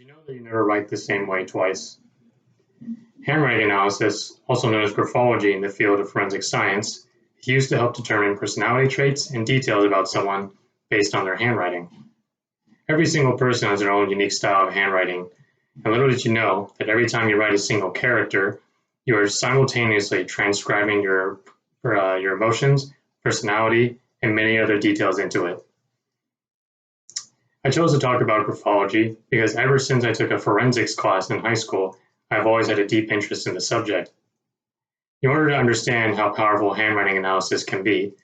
You know that you never write the same way twice? Handwriting analysis, also known as graphology in the field of forensic science, is used to help determine personality traits and details about someone based on their handwriting. Every single person has their own unique style of handwriting, and little did you know that every time you write a single character, you are simultaneously transcribing your emotions, personality, and many other details into it. I chose to talk about graphology because ever since I took a forensics class in high school, I've always had a deep interest in the subject. In order to understand how powerful handwriting analysis can be,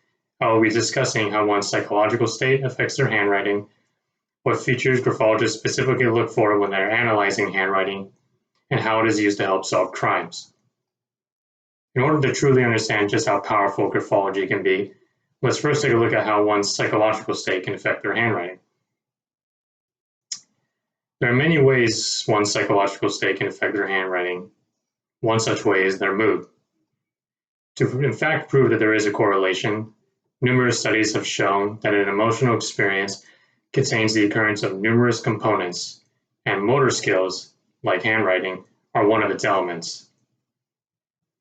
I will be discussing how one's psychological state affects their handwriting, what features graphologists specifically look for when they're analyzing handwriting, and how it is used to help solve crimes. In order to truly understand just how powerful graphology can be, let's first take a look at how one's psychological state can affect their handwriting. There are many ways one's psychological state can affect their handwriting. One such way is their mood. To in fact prove that there is a correlation, numerous studies have shown that an emotional experience contains the occurrence of numerous components, and motor skills, like handwriting, are one of its elements.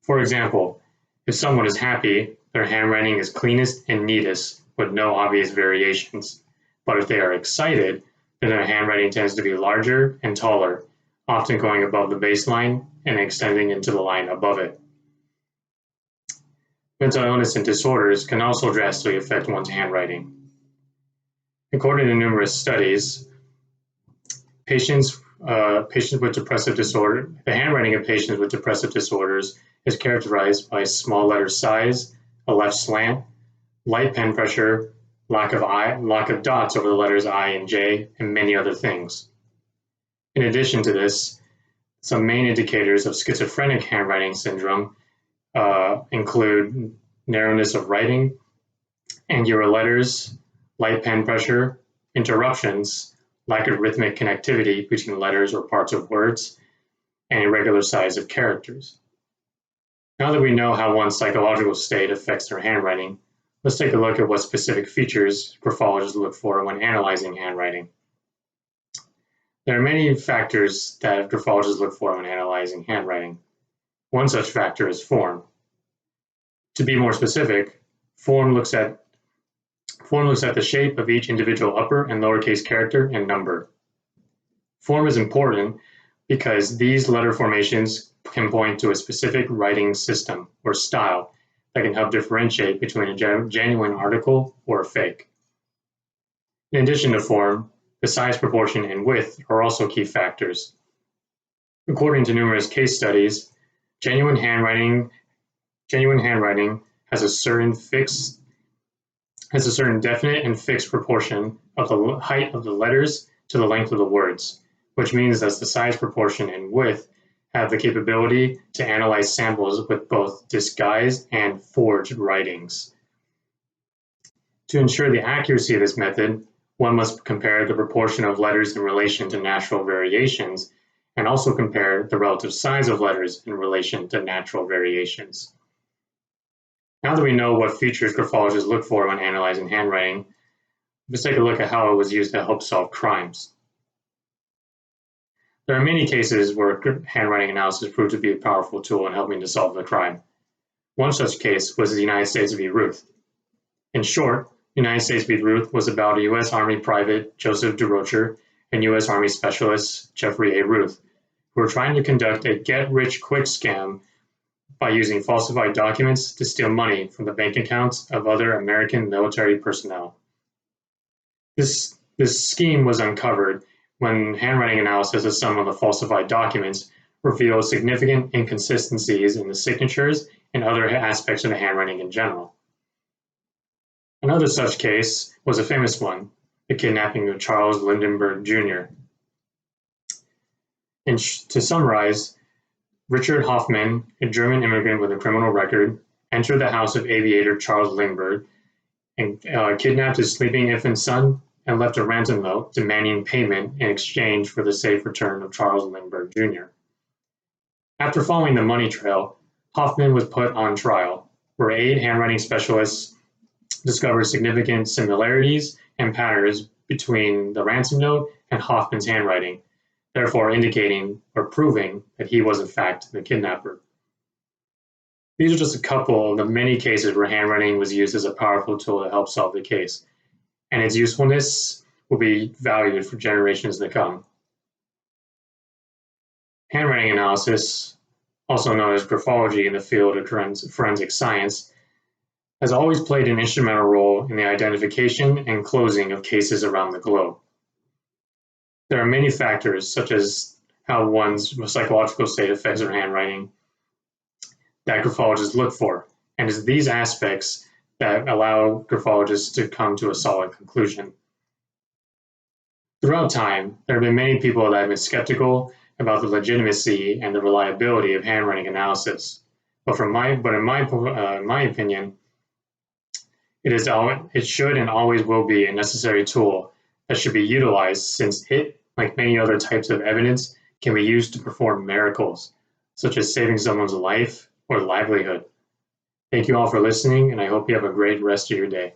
For example, if someone is happy, their handwriting is cleanest and neatest with no obvious variations. But if they are excited, then their handwriting tends to be larger and taller, often going above the baseline and extending into the line above it. Mental illness and disorders can also drastically affect one's handwriting. According to numerous studies, patients with depressive disorder, the handwriting of patients with depressive disorders is characterized by small letter size, a left slant, light pen pressure, lack of dots over the letters I and J, and many other things. In addition to this, some main indicators of schizophrenic handwriting syndrome include narrowness of writing, angular letters, light pen pressure, interruptions, lack of rhythmic connectivity between letters or parts of words, and irregular size of characters. Now that we know how one's psychological state affects their handwriting, let's take a look at what specific features graphologists look for when analyzing handwriting. There are many factors that graphologists look for when analyzing handwriting. One such factor is form. To be more specific, form looks at the shape of each individual upper and lowercase character and number. Form is important because these letter formations can point to a specific writing system or style that can help differentiate between a genuine article or a fake. In addition to form, the size, proportion, and width are also key factors. According to numerous case studies, genuine handwriting has a certain definite and fixed proportion of the height of the letters to the length of the words, which means that the size, proportion, and width have the capability to analyze samples with both disguised and forged writings. To ensure the accuracy of this method, one must compare the proportion of letters in relation to natural variations and also compare the relative size of letters in relation to natural variations. Now that we know what features graphologists look for when analyzing handwriting, let's take a look at how it was used to help solve crimes. There are many cases where handwriting analysis proved to be a powerful tool in helping to solve the crime. One such case was the United States v. Ruth. In short, United States v. Ruth was about U.S. Army Private Joseph DeRocher and U.S. Army Specialist Jeffrey A. Ruth, who were trying to conduct a get-rich-quick scam by using falsified documents to steal money from the bank accounts of other American military personnel. This scheme was uncovered when handwriting analysis of some of the falsified documents revealed significant inconsistencies in the signatures and other aspects of the handwriting in general. Another such case was a famous one, the kidnapping of Charles Lindbergh Jr. To summarize, Richard Hoffman, a German immigrant with a criminal record, entered the house of aviator Charles Lindbergh and kidnapped his sleeping infant son and left a ransom note demanding payment in exchange for the safe return of Charles Lindbergh Jr. After following the money trail, Hoffman was put on trial, where 8 handwriting specialists discovered significant similarities and patterns between the ransom note and Hoffman's handwriting therefore indicating or proving that he was in fact the kidnapper. These are just a couple of the many cases where handwriting was used as a powerful tool to help solve the case, and its usefulness will be valued for generations to come. Handwriting analysis, also known as graphology in the field of forensic science, has always played an instrumental role in the identification and closing of cases around the globe. There are many factors, such as how one's psychological state affects their handwriting, that graphologists look for, and it's these aspects that allow graphologists to come to a solid conclusion. Throughout time, there have been many people that have been skeptical about the legitimacy and the reliability of handwriting analysis. But in my opinion, it should and always will be a necessary tool that should be utilized, since it, like many other types of evidence, can be used to perform miracles, such as saving someone's life or livelihood. Thank you all for listening, and I hope you have a great rest of your day.